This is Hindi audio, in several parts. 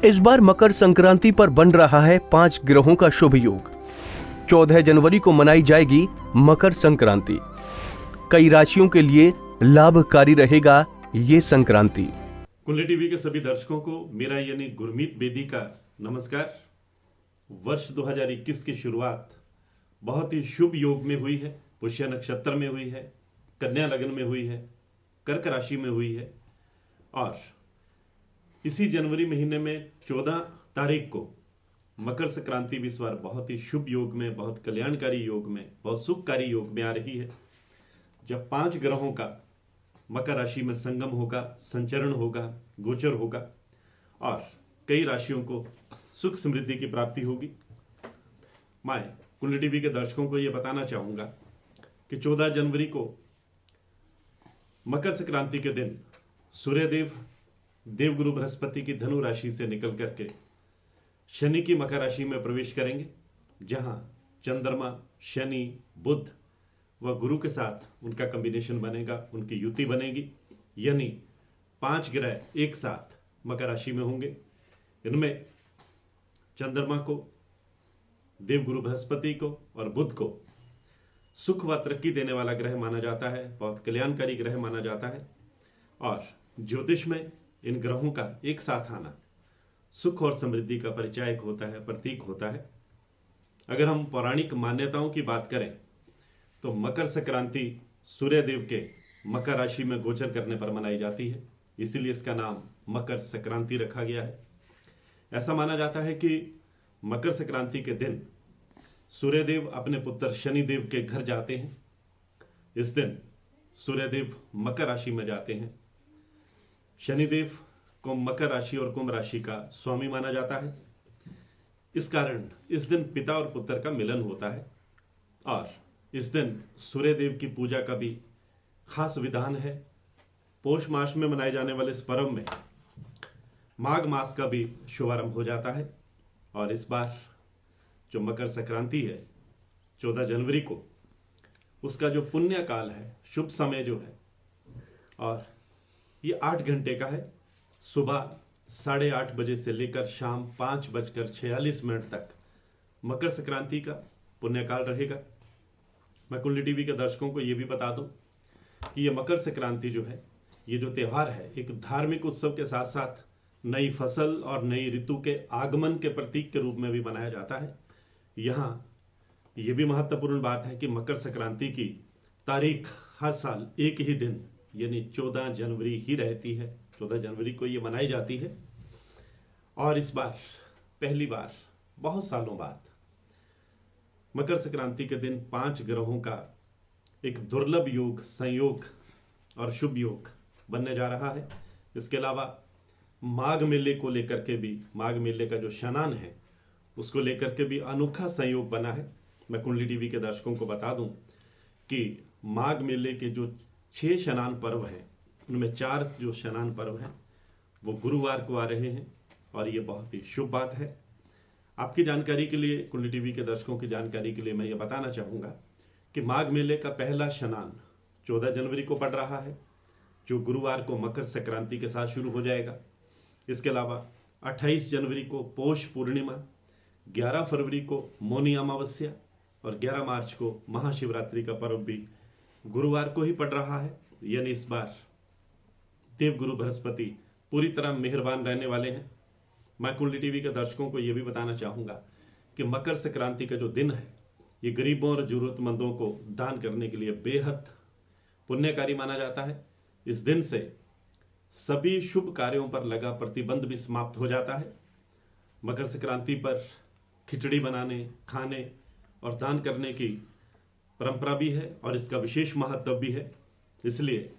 इस बार मकर संक्रांति पर बन रहा है 5 ग्रहों का शुभ योग। 14 जनवरी को मनाई जाएगी मकर संक्रांति। कई राशियों के लिए लाभकारी रहेगा ये संक्रांति। कुंडली टीवी के सभी दर्शकों को मेरा यानी गुरमीत बेदी का नमस्कार। वर्ष 2021 की शुरुआत बहुत ही शुभ योग में हुई है। पुष्य नक्षत्र में हुई है, कन्या लग्न में हुई है, कर्क राशि में हुई है और इसी जनवरी महीने में 14 तारीख को मकर संक्रांति भी इस बार बहुत ही शुभ योग में, बहुत कल्याणकारी योग में, बहुत सुखकारी योग में आ रही है, जब 5 ग्रहों का मकर राशि में संगम होगा, संचरण होगा, गोचर होगा और कई राशियों को सुख समृद्धि की प्राप्ति होगी। मैं कुंडली टीवी के दर्शकों को यह बताना चाहूंगा कि 14 जनवरी को मकर संक्रांति के दिन सूर्यदेव देवगुरु बृहस्पति की धनु राशि से निकल करके शनि की मकर राशि में प्रवेश करेंगे, जहां चंद्रमा, शनि, बुध व गुरु के साथ उनका कॉम्बिनेशन बनेगा, उनकी युति बनेगी, यानी 5 ग्रह एक साथ मकर राशि में होंगे। इनमें चंद्रमा को, देवगुरु बृहस्पति को और बुध को सुख व तरक्की देने वाला ग्रह माना जाता है, बहुत कल्याणकारी ग्रह माना जाता है और ज्योतिष में इन ग्रहों का एक साथ आना सुख और समृद्धि का परिचायक होता है, प्रतीक होता है। अगर हम पौराणिक मान्यताओं की बात करें तो मकर संक्रांति सूर्यदेव के मकर राशि में गोचर करने पर मनाई जाती है, इसीलिए इसका नाम मकर संक्रांति रखा गया है। ऐसा माना जाता है कि मकर संक्रांति के दिन सूर्यदेव अपने पुत्र शनिदेव के घर जाते हैं। इस दिन सूर्यदेव मकर राशि में जाते हैं। शनिदेव को मकर राशि और कुंभ राशि का स्वामी माना जाता है। इस कारण इस दिन पिता और पुत्र का मिलन होता है और इस दिन सूर्यदेव की पूजा का भी खास विधान है। पौष मास में मनाए जाने वाले इस पर्व में माघ मास का भी शुभारंभ हो जाता है और इस बार जो मकर संक्रांति है 14 जनवरी को, उसका जो पुण्य काल है, शुभ समय जो है, और ये 8 घंटे का है। सुबह 8:30 बजे से लेकर शाम 5:46 तक मकर संक्रांति का पुण्यकाल रहेगा। मैं कुंडली टीवी के दर्शकों को ये भी बता दूं कि ये मकर संक्रांति जो है, ये जो त्यौहार है, एक धार्मिक उत्सव के साथ साथ नई फसल और नई ऋतु के आगमन के प्रतीक के रूप में भी मनाया जाता है। यहाँ ये भी महत्वपूर्ण बात है कि मकर संक्रांति की तारीख हर साल एक ही दिन यानी 14 जनवरी ही रहती है। 14 जनवरी को ये मनाई जाती है और इस बार पहली बार बहुत सालों बाद मकर संक्रांति के दिन 5 ग्रहों का एक दुर्लभ योग, संयोग और शुभ योग बनने जा रहा है। इसके अलावा माघ मेले को लेकर के भी, माघ मेले का जो स्नान है उसको लेकर के भी अनोखा संयोग बना है। मैं कुंडली टीवी के दर्शकों को बता दूं कि माघ मेले के जो 6 स्नान पर्व हैं, उनमें 4 जो स्नान पर्व हैं वो गुरुवार को आ रहे हैं और ये बहुत ही शुभ बात है। आपकी जानकारी के लिए, कुंडली टीवी के दर्शकों की जानकारी के लिए मैं ये बताना चाहूँगा कि माघ मेले का पहला स्नान 14 जनवरी को पड़ रहा है, जो गुरुवार को मकर संक्रांति के साथ शुरू हो जाएगा। इसके अलावा 28 जनवरी को पौष पूर्णिमा, 11 फरवरी को मौनी अमावस्या और 11 मार्च को महाशिवरात्रि का पर्व भी गुरुवार को ही पड़ रहा है। यानी इस बार देवगुरु बृहस्पति पूरी तरह मेहरबान रहने वाले हैं। मैं कुंडली टीवी के दर्शकों को यह भी बताना चाहूँगा कि मकर संक्रांति का जो दिन है, ये गरीबों और जरूरतमंदों को दान करने के लिए बेहद पुण्यकारी माना जाता है। इस दिन से सभी शुभ कार्यों पर लगा प्रतिबंध भी समाप्त हो जाता है। मकर संक्रांति पर खिचड़ी बनाने, खाने और दान करने की परंपरा भी है और इसका विशेष महत्व भी है। इसलिए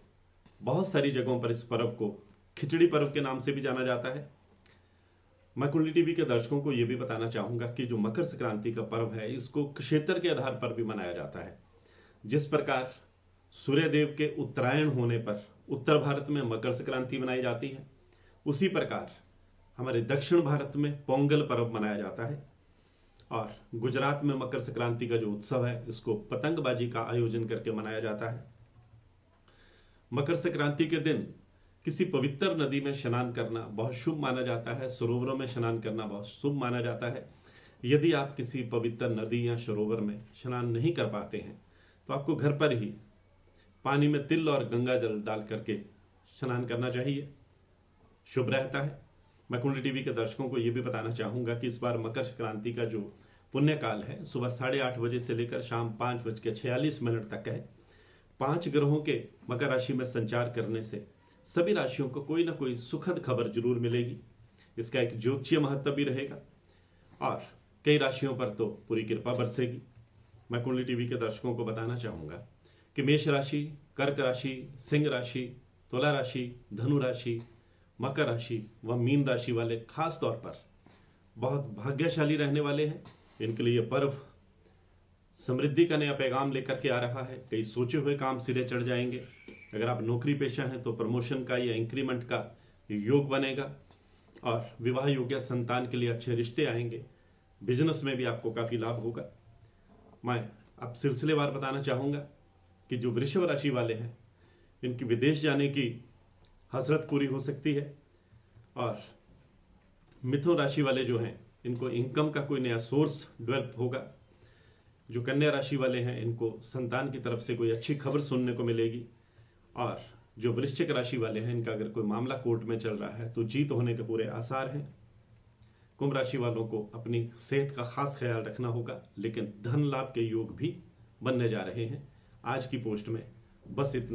बहुत सारी जगहों पर इस पर्व को खिचड़ी पर्व के नाम से भी जाना जाता है। मैं कुंडली टीवी के दर्शकों को यह भी बताना चाहूँगा कि जो मकर संक्रांति का पर्व है, इसको क्षेत्र के आधार पर भी मनाया जाता है। जिस प्रकार सूर्यदेव के उत्तरायण होने पर उत्तर भारत में मकर संक्रांति मनाई जाती है, उसी प्रकार हमारे दक्षिण भारत में पोंगल पर्व मनाया जाता है और गुजरात में मकर संक्रांति का जो उत्सव है, इसको पतंगबाजी का आयोजन करके मनाया जाता है। मकर संक्रांति के दिन किसी पवित्र नदी में स्नान करना बहुत शुभ माना जाता है। सरोवरों में स्नान करना बहुत शुभ माना जाता है। यदि आप किसी पवित्र नदी या सरोवर में स्नान नहीं कर पाते हैं तो आपको घर पर ही पानी में तिल और गंगा जल डाल करके स्नान करना चाहिए, शुभ रहता है। मैं कुंडली टीवी के दर्शकों को यह भी बताना चाहूंगा कि इस बार मकर संक्रांति का जो पुण्य काल है सुबह 8:30 बजे से लेकर शाम 5:46 तक है। 5 ग्रहों के मकर राशि में संचार करने से सभी राशियों को कोई ना कोई सुखद खबर जरूर मिलेगी। इसका एक ज्योतिषीय महत्व भी रहेगा और कई राशियों पर तो पूरी कृपा बरसेगी। मैं कुंडली टीवी के दर्शकों को बताना चाहूंगा कि मेष राशि, कर्क राशि, सिंह राशि, तुला राशि, धनु राशि, मकर राशि व मीन राशि वाले खास तौर पर बहुत भाग्यशाली रहने वाले हैं। इनके लिए पर्व समृद्धि का नया पैगाम लेकर के आ रहा है। कई सोचे हुए काम सिरे चढ़ जाएंगे। अगर आप नौकरी पेशा हैं तो प्रमोशन का या इंक्रीमेंट का योग बनेगा और विवाह योग्य संतान के लिए अच्छे रिश्ते आएंगे। बिजनेस में भी आपको काफी लाभ होगा। मैं अब सिलसिलेवार बताना चाहूंगा कि जो वृषभ राशि वाले हैं इनकी विदेश जाने की हसरत पूरी हो सकती है और मिथुन राशि वाले जो हैं इनको इनकम का कोई नया सोर्स डेवलप होगा। जो कन्या राशि वाले हैं इनको संतान की तरफ से कोई अच्छी खबर सुनने को मिलेगी और जो वृश्चिक राशि वाले हैं इनका अगर कोई मामला कोर्ट में चल रहा है तो जीत होने के पूरे आसार हैं। कुंभ राशि वालों को अपनी सेहत का खास ख्याल रखना होगा, लेकिन धन लाभ के योग भी बनने जा रहे हैं। आज की पोस्ट में बस इतना।